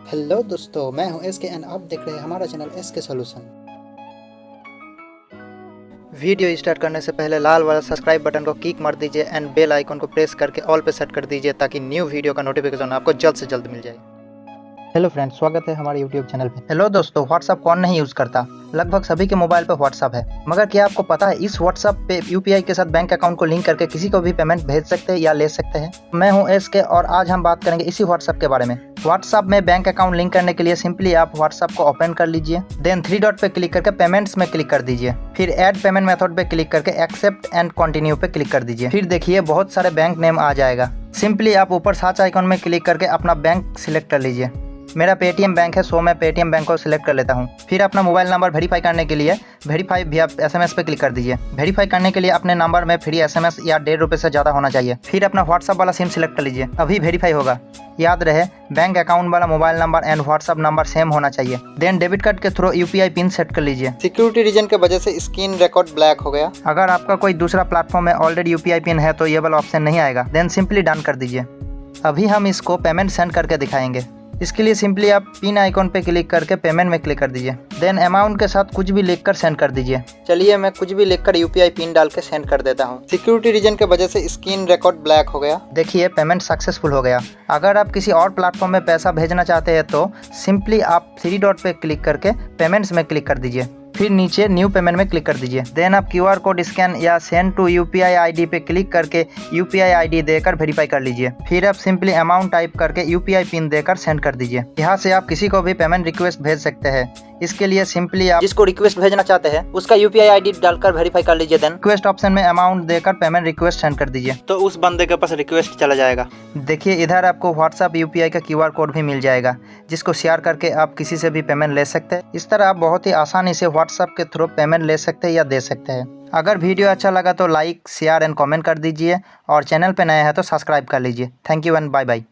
Hello दोस्तों, मैं हूं एस के एंड आप देख रहे हैं हमारा चैनल एस के सोल्यूशन। वीडियो स्टार्ट करने से पहले लाल वाला सब्सक्राइब बटन को क्लिक मार दीजिए एंड बेल आइकन को प्रेस करके ऑल पे सेट कर दीजिए ताकि न्यू वीडियो का नोटिफिकेशन आपको जल्द से जल्द मिल जाए। हेलो फ्रेंड्स, स्वागत है हमारे यूट्यूब चैनल पे। हेलो दोस्तों, व्हाट्सअप कौन नहीं यूज़ करता। लगभग सभी के मोबाइल पे व्हाट्सअप है, मगर क्या आपको पता है इस व्हाट्सअप पे यूपीआई के साथ बैंक अकाउंट को लिंक करके किसी को भी पेमेंट भेज सकते हैं या ले सकते हैं। मैं हूं एस के और आज हम बात करेंगे इसी व्हाट्सअप के बारे में। व्हाट्सअप में बैंक अकाउंट लिंक करने के लिए सिंपली आप व्हाट्सअप को ओपन कर लीजिए, देन 3 डॉट पे क्लिक करके पेमेंट्स में क्लिक कर दीजिए, फिर ऐड पेमेंट मेथड पे क्लिक करके एक्सेप्ट एंड कंटिन्यू पे क्लिक कर दीजिए। फिर देखिए बहुत सारे बैंक नेम आ जाएगा। सिंपली आप ऊपर सर्च आइकन में क्लिक करके अपना बैंक सिलेक्ट कर लीजिए। मेरा पेटीएम बैंक है, सो मैं पेटीएम बैंक को सिलेक्ट कर लेता हूँ। फिर अपना मोबाइल नंबर वेरीफाई करने के लिए वेरीफाई via SMS पे क्लिक कर दीजिए। वेरीफाई करने के लिए अपने नंबर में फ्री SMS या 1.5 रुपये से ज़्यादा होना चाहिए। फिर अपना व्हाट्सअप वाला सिम सिलेक्ट कर लीजिए, अभी वेरीफाई होगा। याद रहे बैंक अकाउंट वाला mobile number and WhatsApp number same होना चाहिए। देन डेबिट कार्ड के थ्रू यूपीआई पिन सेट कर लीजिए। सिक्योरिटी रीजन के वजह से स्क्रीन रिकॉर्ड ब्लैक हो गया। अगर आपका कोई दूसरा प्लेटफॉर्म में ऑलरेडी यूपीआई पिन है तो ये वाला ऑप्शन नहीं आएगा। देन सिंपली डन कर दीजिए। अभी हम इसको पेमेंट सेंड करके दिखाएंगे। इसके लिए सिंपली आप पिन आइकॉन पे क्लिक करके पेमेंट में क्लिक कर दीजिए। देन अमाउंट के साथ कुछ भी लिखकर सेंड कर दीजिए। चलिए मैं कुछ भी लिखकर यूपीआई पिन डाल के सेंड कर देता हूँ। सिक्योरिटी रीजन के वजह से स्क्रीन रिकॉर्ड ब्लैक हो गया। देखिए पेमेंट सक्सेसफुल हो गया। अगर आप किसी और प्लेटफॉर्म में पैसा भेजना चाहते हैं तो सिंपली आप 3 डॉट पे क्लिक करके पेमेंट्स में क्लिक कर दीजिए, फिर नीचे न्यू पेमेंट में क्लिक कर दीजिए। देन आप QR कोड स्कैन या सेंड टू यूपीआई आईडी पे क्लिक करके यूपीआई आईडी देकर वेरीफाई कर लीजिए। फिर आप सिंपली अमाउंट टाइप करके यूपीआई पिन देकर सेंड कर दीजिए। यहाँ से आप किसी को भी पेमेंट रिक्वेस्ट भेज सकते हैं। इसके लिए सिंपली आप जिसको रिक्वेस्ट भेजना चाहते हैं उसका यूपीआई आईडी डालकर वेरीफाई कर लीजिए। देन रिक्वेस्ट ऑप्शन में अमाउंट देकर पेमेंट रिक्वेस्ट सेंड कर दीजिए, तो उस बंदे के पास रिक्वेस्ट चला जाएगा। देखिए इधर आपको व्हाट्सअप यूपीआई का QR कोड भी मिल जाएगा, जिसको शेयर करके आप किसी से भी पेमेंट ले सकते हैं। इस तरह आप बहुत ही आसानी से व्हाट्सएप के थ्रू पेमेंट ले सकते हैं या दे सकते हैं। अगर वीडियो अच्छा लगा तो लाइक शेयर एंड कमेंट कर दीजिए और चैनल पे नए हैं तो सब्सक्राइब कर लीजिए। Thank you and bye bye.